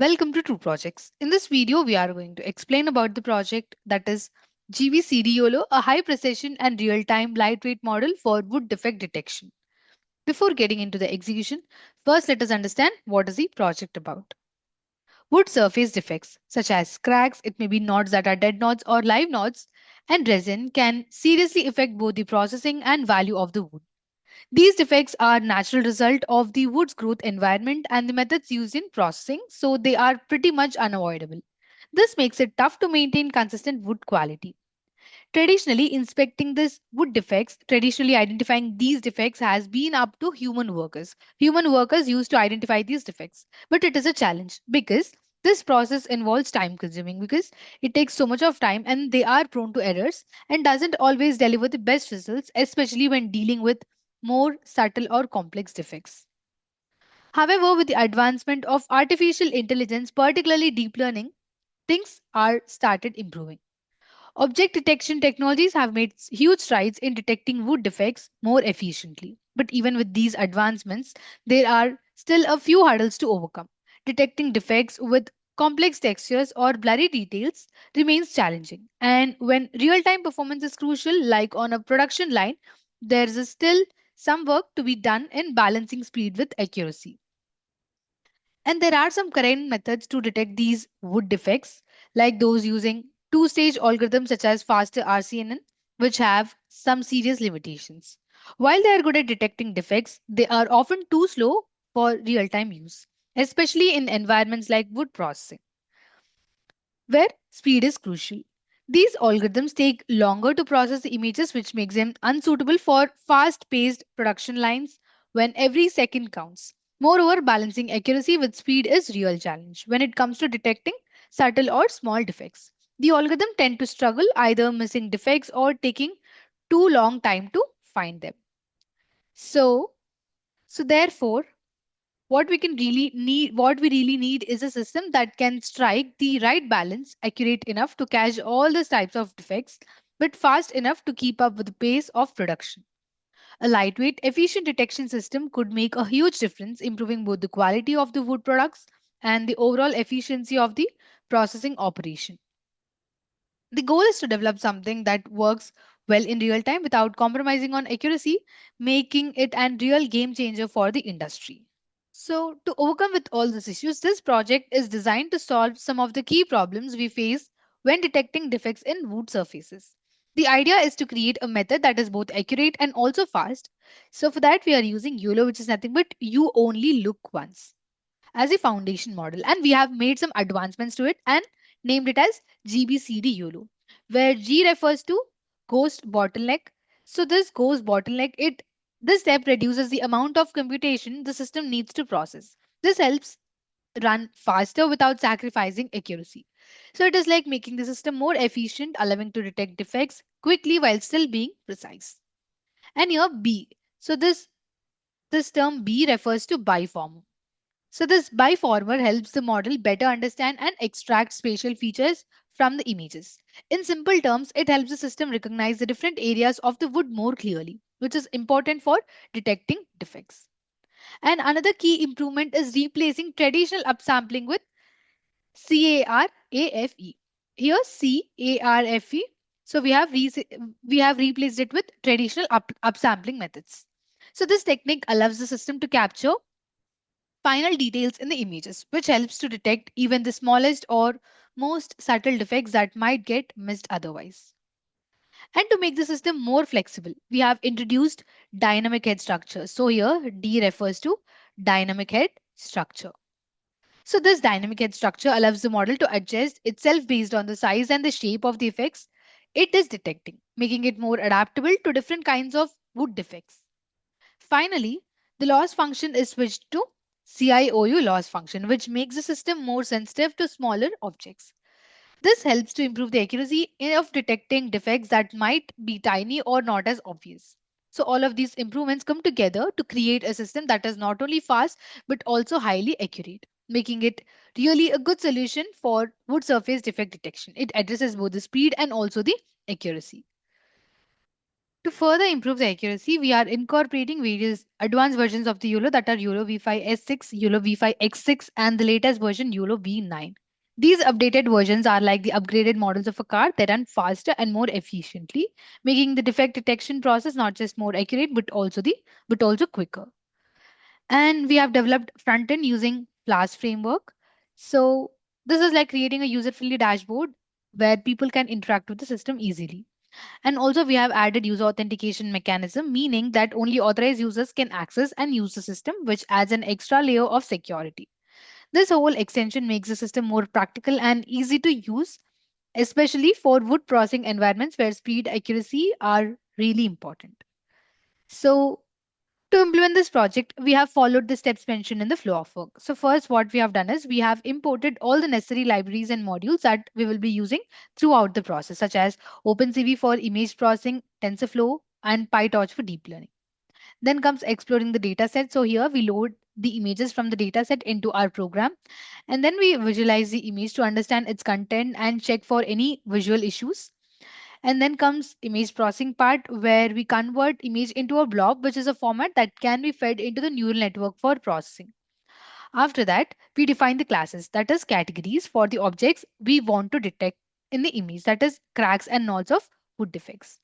Welcome to True Projects. In this video, we are going to explain about the project that is GBCD YOLO, a high precision and real-time lightweight model for wood defect detection. Before getting into the execution, first let us understand what is the project about. Wood surface defects such as cracks, it may be knots that are dead knots or live knots, and resin can seriously affect both the processing and value of the wood. These defects are natural result of the wood's growth environment and the methods used in processing, so they are pretty much unavoidable. This makes it tough to maintain consistent wood quality. Traditionally identifying these defects has been up to human workers. Human workers used to identify these defects, but it is a challenge because this process involves time consuming because it takes so much of time and they are prone to errors and doesn't always deliver the best results, especially when dealing with more subtle or complex defects. However, with the advancement of artificial intelligence, particularly deep learning, things are started improving. Object detection technologies have made huge strides in detecting wood defects more efficiently. But even with these advancements, there are still a few hurdles to overcome. Detecting defects with complex textures or blurry details remains challenging. And when real time performance is crucial, like on a production line, there is still some work to be done in balancing speed with accuracy. And there are some current methods to detect these wood defects, like those using two-stage algorithms such as faster RCNN, which have some serious limitations. While they are good at detecting defects, they are often too slow for real-time use, especially in environments like wood processing where speed is crucial. These algorithms take longer to process the images, which makes them unsuitable for fast paced production lines when every second counts. Moreover, balancing accuracy with speed is real challenge when it comes to detecting subtle or small defects. The algorithm tend to struggle either missing defects or taking too long time to find them. So, therefore, what we really need is a system that can strike the right balance, accurate enough to catch all these types of defects, but fast enough to keep up with the pace of production. A lightweight, efficient detection system could make a huge difference, improving both the quality of the wood products and the overall efficiency of the processing operation. The goal is to develop something that works well in real time without compromising on accuracy, making it a real game changer for the industry. So, to overcome with all these issues, this project is designed to solve some of the key problems we face when detecting defects in wood surfaces. The idea is to create a method that is both accurate and also fast. So, for that, we are using YOLO, which is nothing but you only look once, as a foundation model. And we have made some advancements to it and named it as GBCD YOLO, where G refers to ghost bottleneck. So this ghost bottleneck, this step reduces the amount of computation the system needs to process. This helps run faster without sacrificing accuracy. So it is like making the system more efficient, allowing to detect defects quickly while still being precise. And here B. So this term B refers to biform. So this biformer helps the model better understand and extract spatial features from the images. In simple terms, it helps the system recognize the different areas of the wood more clearly, which is important for detecting defects. And another key improvement is replacing traditional upsampling with CARAFE. Here CARFE. So we have replaced it with traditional upsampling methods. So this technique allows the system to capture final details in the images, which helps to detect even the smallest or most subtle defects that might get missed otherwise. And to make the system more flexible, we have introduced dynamic head structure. So here D refers to dynamic head structure. So this dynamic head structure allows the model to adjust itself based on the size and the shape of the effects it is detecting, making it more adaptable to different kinds of wood defects. Finally, the loss function is switched to CIOU loss function, which makes the system more sensitive to smaller objects. This helps to improve the accuracy of detecting defects that might be tiny or not as obvious. So, all of these improvements come together to create a system that is not only fast but also highly accurate, making it really a good solution for wood surface defect detection. It addresses both the speed and also the accuracy. To further improve the accuracy, we are incorporating various advanced versions of the YOLO that are YOLO V5S6, YOLO V5X6, and the latest version YOLO V9. These updated versions are like the upgraded models of a car that run faster and more efficiently, making the defect detection process not just more accurate but also quicker. And we have developed front end using Flash framework. So this is like creating a user-friendly dashboard where people can interact with the system easily. And also we have added user authentication mechanism, meaning that only authorized users can access and use the system, which adds an extra layer of security. This whole extension makes the system more practical and easy to use, especially for wood processing environments where speed accuracy are really important. So to implement this project, we have followed the steps mentioned in the flow of work. So first, what we have done is we have imported all the necessary libraries and modules that we will be using throughout the process, such as OpenCV for image processing, TensorFlow, and PyTorch for deep learning. Then comes exploring the data set. So here we load the images from the data set into our program, and then we visualize the image to understand its content and check for any visual issues. And then comes image processing part where we convert image into a blob, which is a format that can be fed into the neural network for processing. After that, we define the classes, that is categories for the objects we want to detect in the image, that is cracks and nodes of wood defects.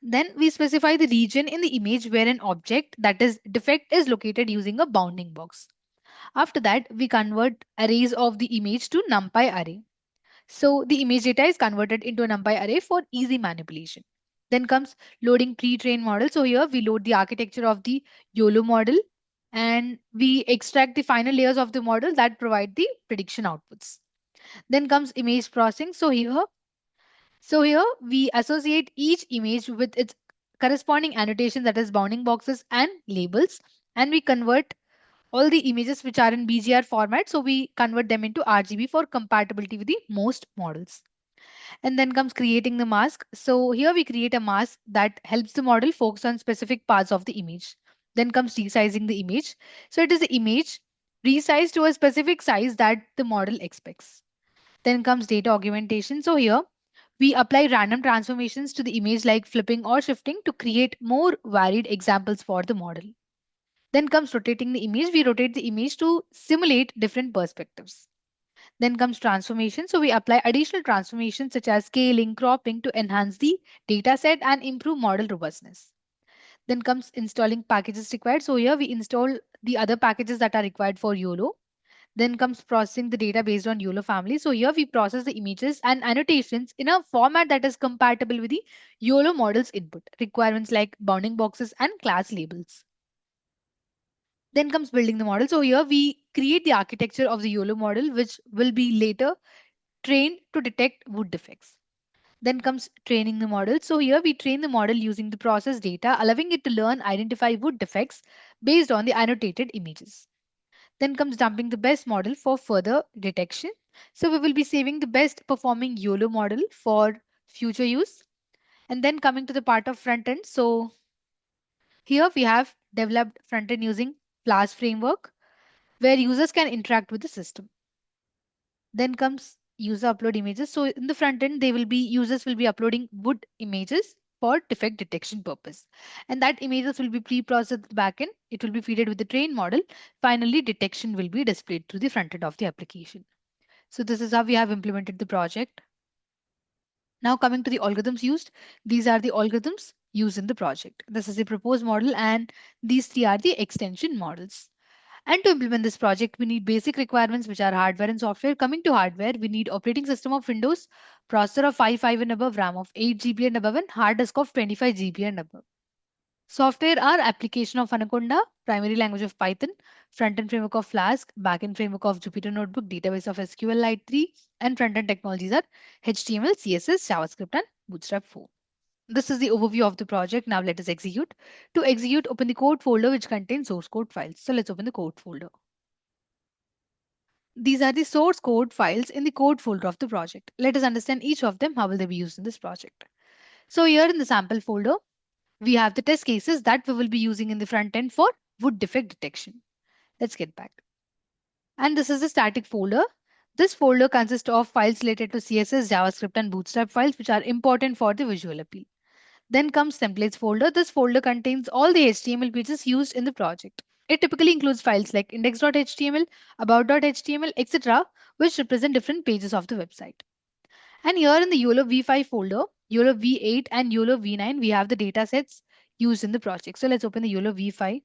Then we specify the region in the image where an object, that is defect, is located using a bounding box. After that, we convert arrays of the image to NumPy array. So the image data is converted into a NumPy array for easy manipulation. Then comes loading pre-trained model. So here we load the architecture of the YOLO model and we extract the final layers of the model that provide the prediction outputs. Then comes image processing. So here we associate each image with its corresponding annotation, that is bounding boxes and labels, and we convert all the images which are in BGR format. So we convert them into RGB for compatibility with the most models. And then comes creating the mask. So here we create a mask that helps the model focus on specific parts of the image. Then comes resizing the image. So it is the image resized to a specific size that the model expects. Then comes data augmentation. So here we apply random transformations to the image like flipping or shifting to create more varied examples for the model. Then comes rotating the image. We rotate the image to simulate different perspectives. Then comes transformation. So we apply additional transformations such as scaling, cropping to enhance the data set and improve model robustness. Then comes installing packages required. So here we install the other packages that are required for YOLO. Then comes processing the data based on YOLO family. So here we process the images and annotations in a format that is compatible with the YOLO model's input requirements like bounding boxes and class labels. Then comes building the model. So here we create the architecture of the YOLO model, which will be later trained to detect wood defects. Then comes training the model. So here we train the model using the process data, allowing it to learn identify wood defects based on the annotated images. Then comes dumping the best model for further detection. So we will be saving the best performing YOLO model for future use. And then coming to the part of front end. So here we have developed front end using Flash framework where users can interact with the system. Then comes user upload images. So in the front end, users will be uploading wood images for defect detection purpose. And that images will be pre-processed at the backend. It will be fed with the trained model. Finally, detection will be displayed through the front end of the application. So this is how we have implemented the project. Now coming to the algorithms used, these are the algorithms used in the project. This is the proposed model and these three are the extension models. And to implement this project, we need basic requirements, which are hardware and software. Coming to hardware, we need operating system of Windows, processor of 5 and above, RAM of 8 GB and above, and hard disk of 25 GB and above. Software are application of Anaconda, primary language of Python, front-end framework of Flask, back-end framework of Jupyter Notebook, database of SQLite 3, and front-end technologies are HTML, CSS, JavaScript, and Bootstrap 4. This is the overview of the project. Now let us execute. To execute, open the code folder which contains source code files. So let's open the code folder. These are the source code files in the code folder of the project. Let us understand each of them. How will they be used in this project? So here in the sample folder, we have the test cases that we will be using in the front end for wood defect detection. Let's get back. And this is the static folder. This folder consists of files related to CSS, JavaScript, and Bootstrap files, which are important for the visual appeal. Then comes templates folder. This folder contains all the HTML pages used in the project. It typically includes files like index.html, about.html, etc., which represent different pages of the website. And here in the YOLO v5 folder, YOLO v8 and YOLO v9, we have the data sets used in the project. So let's open the YOLO v5.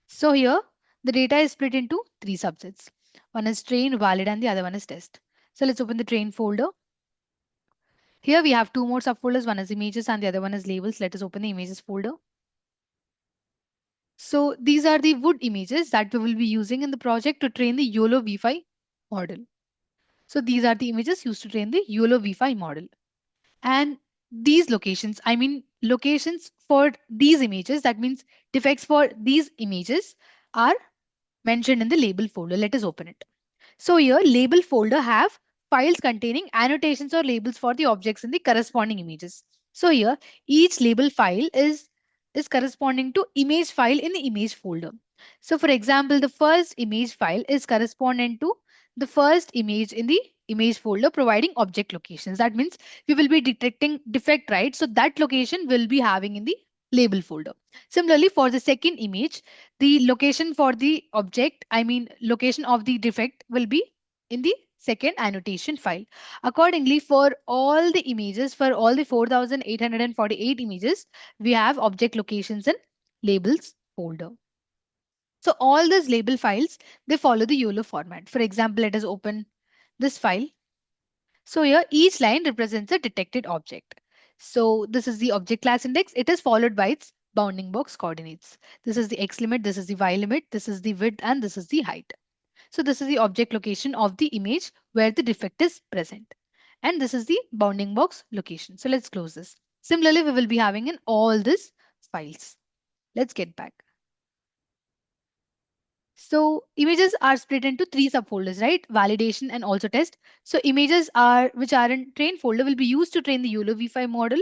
So here, the data is split into three subsets. One is train, valid, and the other one is test. So let's open the train folder. Here we have two more subfolders. One is images and the other one is labels. Let us open the images folder. So these are the wood images that we will be using in the project to train the YOLO v5 model. So these are the images used to train the YOLO v5 model. And these locations, I mean locations for these images, that means defects for these images are mentioned in the label folder. Let us open it. So here label folder have files containing annotations or labels for the objects in the corresponding images. So here each label file is corresponding to image file in the image folder. So for example, the first image file is corresponding to the first image in the image folder providing object locations. That means we will be detecting defect, right? So that location will be having in the label folder. Similarly, for the second image, the location for the object, I mean location of the defect will be in the second annotation file. Accordingly, for all the images, for all the 4848 images, we have object locations in labels folder. So all these label files, they follow the YOLO format. For example, let us open this file. So here each line represents a detected object. So this is the object class index. It is followed by its bounding box coordinates. This is the X limit, this is the Y limit, this is the width, and this is the height. So this is the object location of the image where the defect is present. And this is the bounding box location. So let's close this. Similarly, we will be having in all these files. Let's get back. So images are split into three subfolders, right? Validation and also test. So images are which are in train folder will be used to train the YOLO v5 model,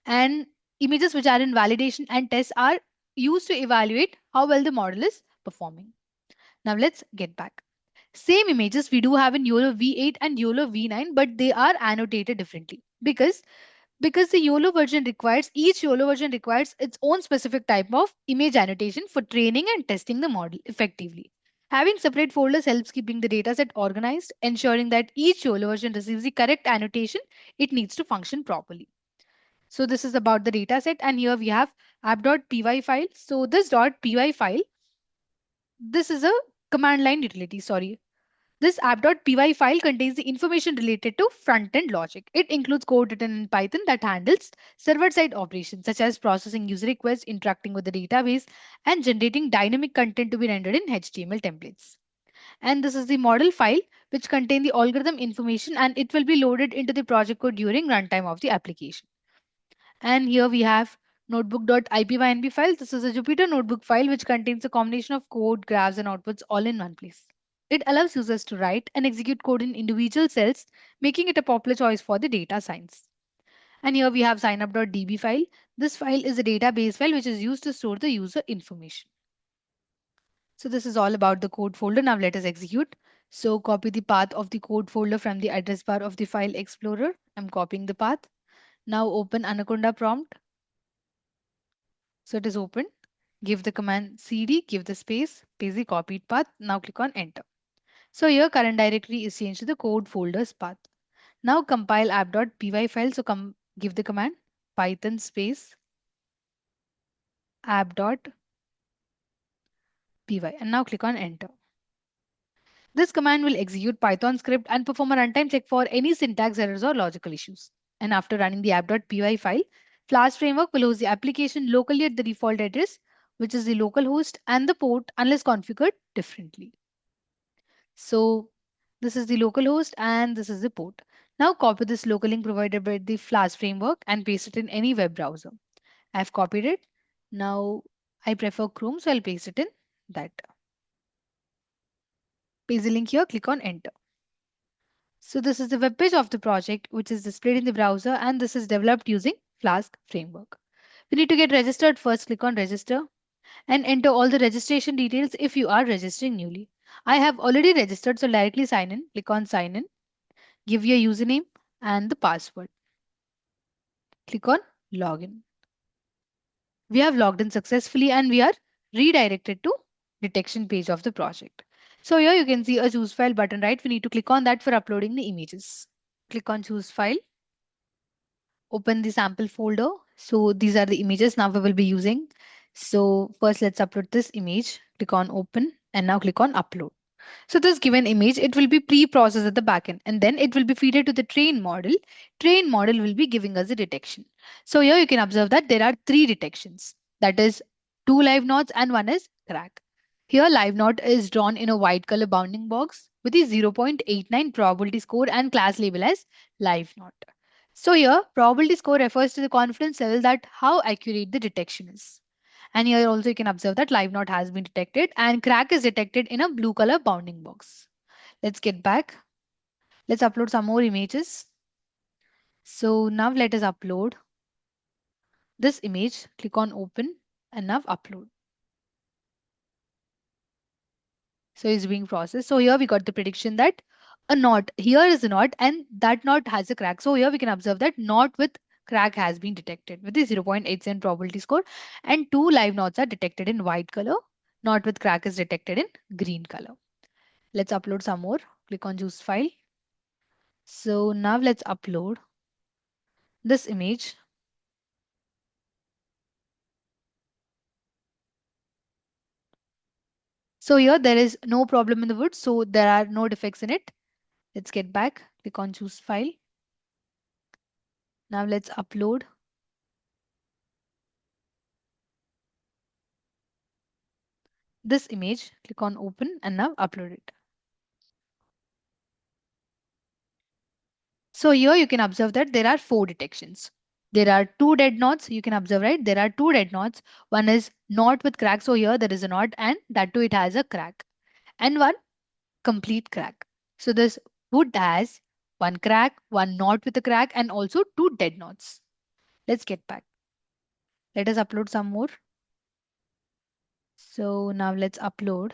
and images which are in validation and test are used to evaluate how well the model is performing. Now let's get back. Same images we do have in YOLO v8 and YOLO v9, but they are annotated differently because the YOLO version requires each YOLO version requires its own specific type of image annotation for training and testing the model effectively. Having separate folders helps keeping the dataset organized, ensuring that each YOLO version receives the correct annotation it needs to function properly. So this is about the dataset, and here we have app.py file. So this .py file, this is a command line utility, sorry. This app.py file contains the information related to front-end logic. It includes code written in Python that handles server-side operations such as processing user requests, interacting with the database, and generating dynamic content to be rendered in HTML templates. And this is the model file which contains the algorithm information, and it will be loaded into the project code during runtime of the application. And here we have notebook.ipynb file. This is a Jupyter notebook file which contains a combination of code, graphs, and outputs all in one place. It allows users to write and execute code in individual cells, making it a popular choice for the data science. And here we have signup.db file. This file is a database file which is used to store the user information. So this is all about the code folder. Now let us execute. So copy the path of the code folder from the address bar of the file explorer. I'm copying the path. Now open Anaconda prompt. So it is open. Give the command cd, give the space, paste the copied path. Now click on enter. So here current directory is changed to the code folders path. Now compile app.py file. So give the command python space app.py and now click on enter. This command will execute Python script and perform a runtime check for any syntax errors or logical issues. And after running the app.py file, Flash framework will host the application locally at the default address, which is the local host and the port unless configured differently. So this is the local host and this is the port. Now copy this local link provided by the Flash framework and paste it in any web browser. I've copied it. Now I prefer Chrome, so I'll paste it in that. Paste the link here, click on enter. So this is the web page of the project, which is displayed in the browser, and this is developed using Flask framework. We need to get registered first. Click on register and enter all the registration details if you are registering newly. I have already registered, so directly sign in. Click on sign in. Give your username and the password. Click on login. We have logged in successfully and we are redirected to detection page of the project. So here you can see a choose file button, right? We need to click on that for uploading the images. Click on choose file, open the sample folder. So these are the images now we will be using. So first let's upload this image. Click on open and now click on upload. So this given image, it will be pre-processed at the backend and then it will be fed to the train model. Train model will be giving us a detection. So here you can observe that there are three detections. That is two live nodes and one is crack. Here live node is drawn in a white color bounding box with the 0.89 probability score and class label as live node. So here probability score refers to the confidence level that how accurate the detection is. And here also you can observe that live node has been detected and crack is detected in a blue color bounding box. Let's get back. Let's upload some more images. So now let us upload this image. Click on open and now upload. So it's being processed. So here we got the prediction that a knot, here is a knot and that knot has a crack. So here we can observe that knot with crack has been detected with the 0.87 probability score and two live knots are detected in white color. Knot with crack is detected in green color. Let's upload some more. Click on choose file. So now let's upload this image. So here there is no problem in the wood. So there are no defects in it. Let's get back. Click on choose file. Now let's upload this image. Click on open and now upload it. So here you can observe that there are four detections. There are two dead knots. You can observe, right? There are two dead knots. One is knot with crack. So here there is a knot and that too it has a crack. And one complete crack. So this wood has one crack, one knot with a crack and also two dead knots. Let's get back. Let us upload some more. So now let's upload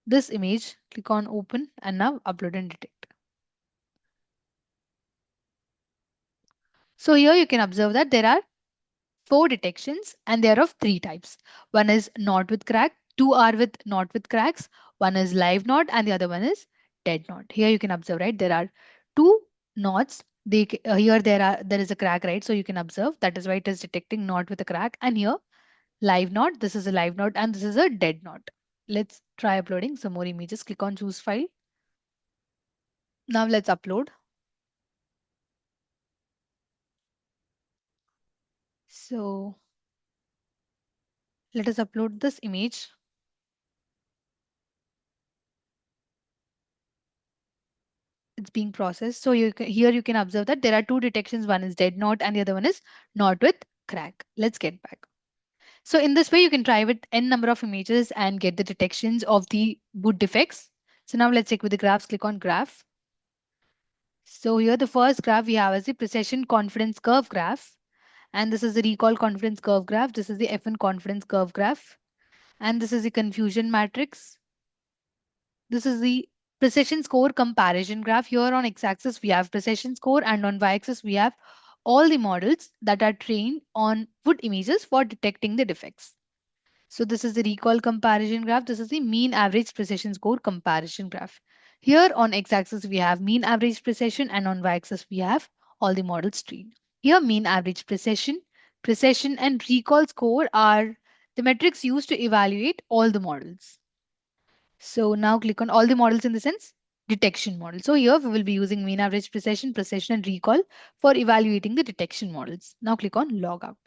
this image. Click on open and now upload and detect. So here you can observe that there are four detections and they are of three types. One is knot with crack, two are with knot with cracks, one is live knot and the other one is dead knot. Here you can observe, right? There are two knots. Here there is a crack, right? So you can observe that is why it is detecting knot with a crack. And here live knot, this is a live knot and this is a dead knot. Let's try uploading some more images. Click on choose file. Now let's upload. So let us upload this image. It's being processed. So here you can observe that there are two detections. One is dead knot and the other one is knot with crack. Let's get back. So in this way, you can try with n number of images and get the detections of the boot defects. So now let's check with the graphs. Click on graph. So here the first graph we have is the precision confidence curve graph. And this is the recall confidence curve graph. This is the F1 confidence curve graph. And this is the confusion matrix. This is the precision score comparison graph. Here on x-axis, we have precision score and on y-axis, we have all the models that are trained on wood images for detecting the defects. So this is the recall comparison graph. This is the mean average precision score comparison graph. Here on x-axis, we have mean average precision and on y-axis, we have all the models trained. Here mean average precision and recall score are the metrics used to evaluate all the models. So now click on all the models in the sense detection model. So here we will be using mean average precision and recall for evaluating the detection models. Now click on log out.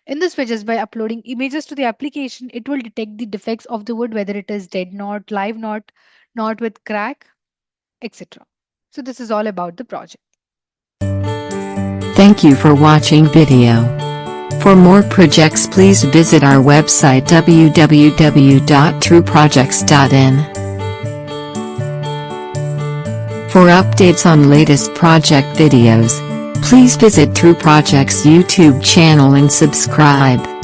In this way, just by uploading images to the application, it will detect the defects of the wood, whether it is dead knot, live knot, knot with crack, etc. So this is all about the project. Thank you for watching video. For more projects please visit our website www.trueprojects.in. For updates on latest project videos, please visit True Projects YouTube channel and subscribe.